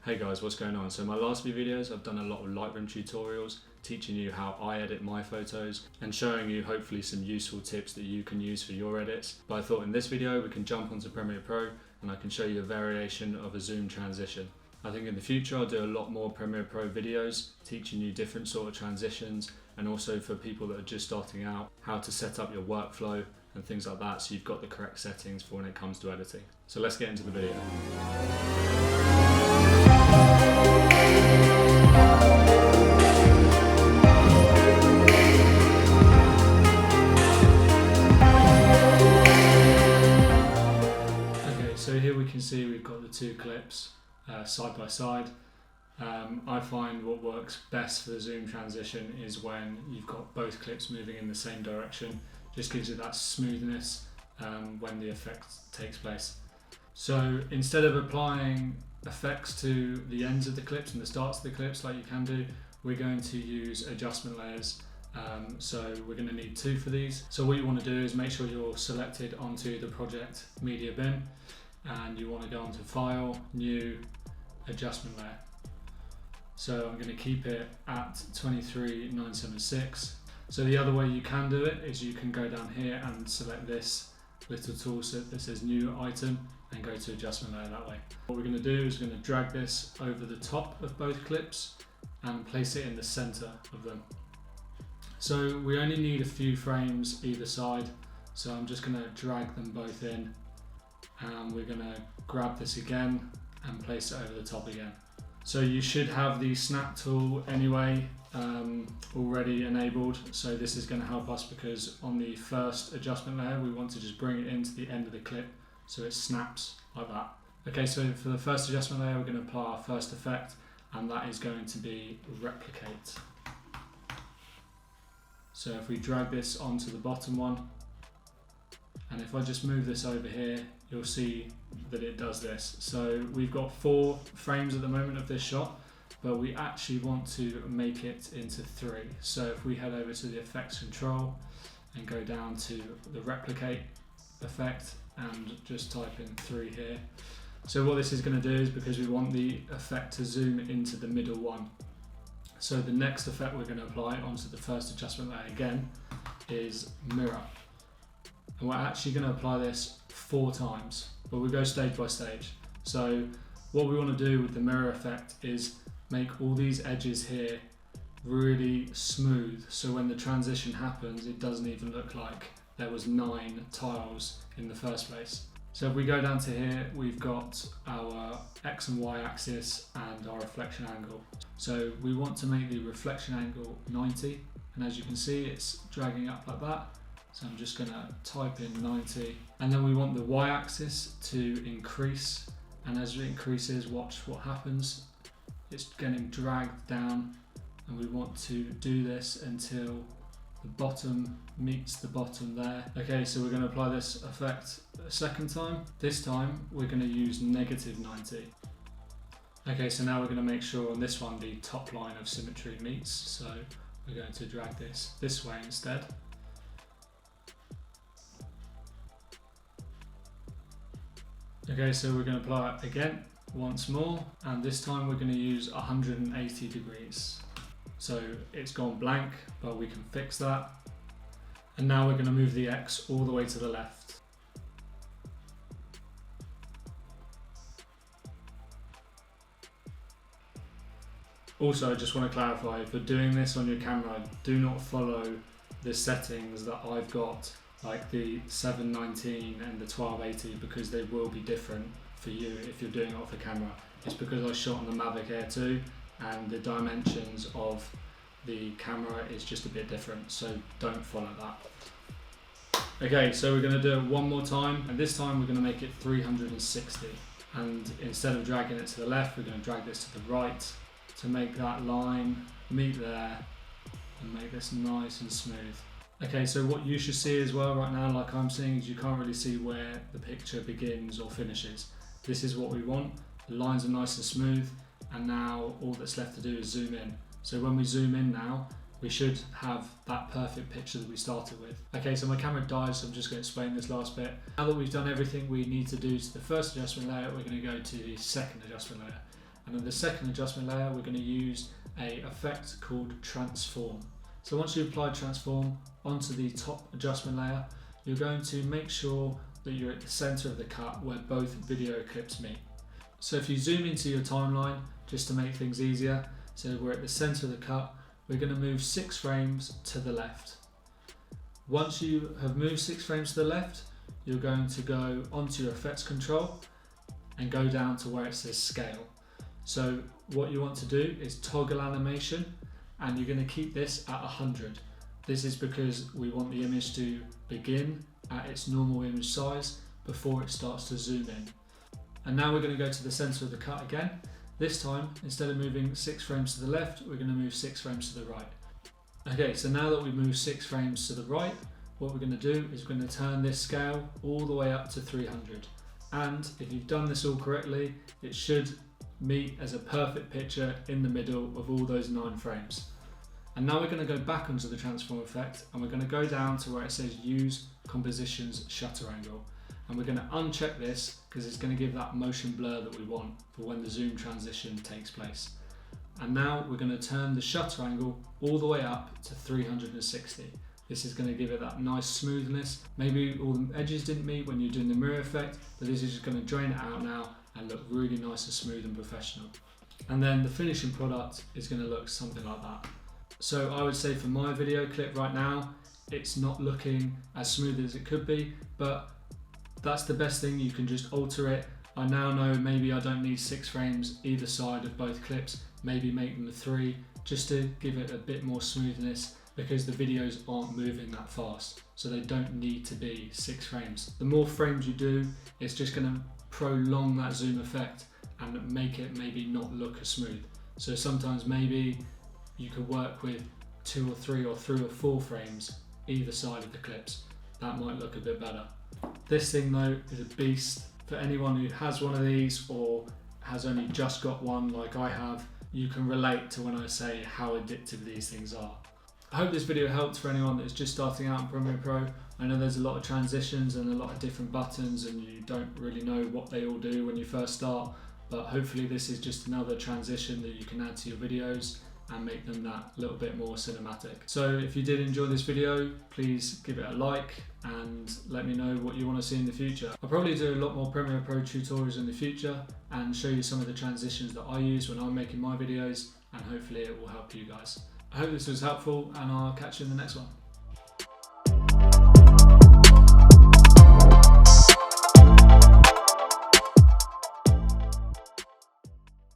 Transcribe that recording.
Hey guys, what's going on? So in my last few videos I've done a lot of Lightroom tutorials teaching you how I edit my photos and showing you hopefully some useful tips that you can use for your edits. But I thought in this video we can jump onto Premiere Pro and I can show you a variation of a zoom transition. I think in the future I'll do a lot more Premiere Pro videos teaching you different sort of transitions, and also for people that are just starting out, how to set up your workflow and things like that so you've got the correct settings for when it comes to editing. So let's get into the video. Okay, so here we can see we've got the two clips side by side. I find what works best for the zoom transition is when you've got both clips moving in the same direction. Just gives it that smoothness when the effect takes place. So instead of applying effects to the ends of the clips and the starts of the clips like you can do, we're going to use adjustment layers. So we're going to need two for these. So what you want to do is make sure you're selected onto the project media bin, and you want to go onto File, New, Adjustment Layer. So I'm going to keep it at 23976. So the other way you can do it is you can go down here and select this little tool that says New Item and go to Adjustment Layer that way. What we're going to do is we're going to drag this over the top of both clips and place it in the center of them. So we only need a few frames either side, so I'm just going to drag them both in, and we're going to grab this again and place it over the top again. So you should have the snap tool anyway already enabled, so this is going to help us because on the first adjustment layer we want to just bring it into the end of the clip so it snaps like that. Okay, so for the first adjustment layer we're going to apply our first effect, and that is going to be replicate. So if we drag this onto the bottom one, and if I just move this over here, you'll see that it does this. So we've got 4 frames at the moment of this shot, but we actually want to make it into 3. So if we head over to the effects control and go down to the replicate effect and just type in 3 here. So what this is going to do is, because we want the effect to zoom into the middle one, so the next effect we're going to apply onto the first adjustment layer again is mirror. And we're actually going to apply this 4 times, but we'll go stage by stage. So what we want to do with the mirror effect is make all these edges here really smooth, so when the transition happens it doesn't even look like there was 9 tiles in the first place. So if we go down to here, we've got our X and Y axis and our reflection angle. So we want to make the reflection angle 90, and as you can see it's dragging up like that. So I'm just going to type in 90, and then we want the Y axis to increase, and as it increases, watch what happens. It's getting dragged down, and we want to do this until the bottom meets the bottom there. Okay, so we're going to apply this effect a second time. This time we're going to use -90. Okay, so now we're going to make sure on this one the top line of symmetry meets, so we're going to drag this way instead. Okay, so we're going to apply it again once more, and this time we're going to use 180 degrees. So it's gone blank, but we can fix that. And now we're going to move the X all the way to the left. Also, I just want to clarify, if you're doing this on your camera, do not follow the settings that I've got, like the 719 and the 1280, because they will be different for you if you're doing it off a camera. It's because I shot on the Mavic Air 2 and the dimensions of the camera is just a bit different, so don't follow that. Okay, so we're going to do it one more time, and this time we're going to make it 360, and instead of dragging it to the left we're going to drag this to the right to make that line meet there and make this nice and smooth. Okay, so what you should see as well right now, like I'm seeing, is you can't really see where the picture begins or finishes. This is what we want. The lines are nice and smooth, and now all that's left to do is zoom in. So when we zoom in now, we should have that perfect picture that we started with. Okay, so my camera died, so I'm just going to explain this last bit. Now that we've done everything we need to do to the first adjustment layer, we're going to go to the second adjustment layer. And in the second adjustment layer, we're going to use an effect called transform. So once you apply transform onto the top adjustment layer, you're going to make sure that you're at the center of the cut where both video clips meet. So if you zoom into your timeline, just to make things easier, so we're at the center of the cut, we're going to move 6 frames to the left. Once you have moved 6 frames to the left, you're going to go onto your effects control and go down to where it says scale. So what you want to do is toggle animation, and you're going to keep this at 100. This is because we want the image to begin at its normal image size before it starts to zoom in. And now we're going to go to the center of the cut again. This time, instead of moving 6 frames to the left, we're going to move 6 frames to the right. Okay, so now that we've moved 6 frames to the right, what we're going to do is we're going to turn this scale all the way up to 300. And if you've done this all correctly, it should meet as a perfect picture in the middle of all those 9 frames. And now we're going to go back onto the transform effect, and we're going to go down to where it says use compositions shutter angle. And we're going to uncheck this because it's going to give that motion blur that we want for when the zoom transition takes place. And now we're going to turn the shutter angle all the way up to 360. This is going to give it that nice smoothness. Maybe all the edges didn't meet when you're doing the mirror effect, but this is just going to drain it out now and look really nice and smooth and professional. And then the finishing product is going to look something like that. So I would say for my video clip right now, it's not looking as smooth as it could be, but that's the best thing. You can just alter it. I now know maybe I don't need 6 frames either side of both clips, maybe make them 3, just to give it a bit more smoothness, because the videos aren't moving that fast, so they don't need to be 6 frames. The more frames you do, it's just going to prolong that zoom effect and make it maybe not look as smooth. So sometimes maybe you could work with 2 or 3 or 3 or 4 frames either side of the clips. That might look a bit better. This thing though is a beast. For anyone who has one of these or has only just got one like I have, you can relate to when I say how addictive these things are. I hope this video helped for anyone that's just starting out in Premiere Pro. I know there's a lot of transitions and a lot of different buttons, and you don't really know what they all do when you first start, but hopefully this is just another transition that you can add to your videos and make them that little bit more cinematic. So if you did enjoy this video, please give it a like and let me know what you want to see in the future. I'll probably do a lot more Premiere Pro tutorials in the future and show you some of the transitions that I use when I'm making my videos, and hopefully it will help you guys. I hope this was helpful, and I'll catch you in the next one.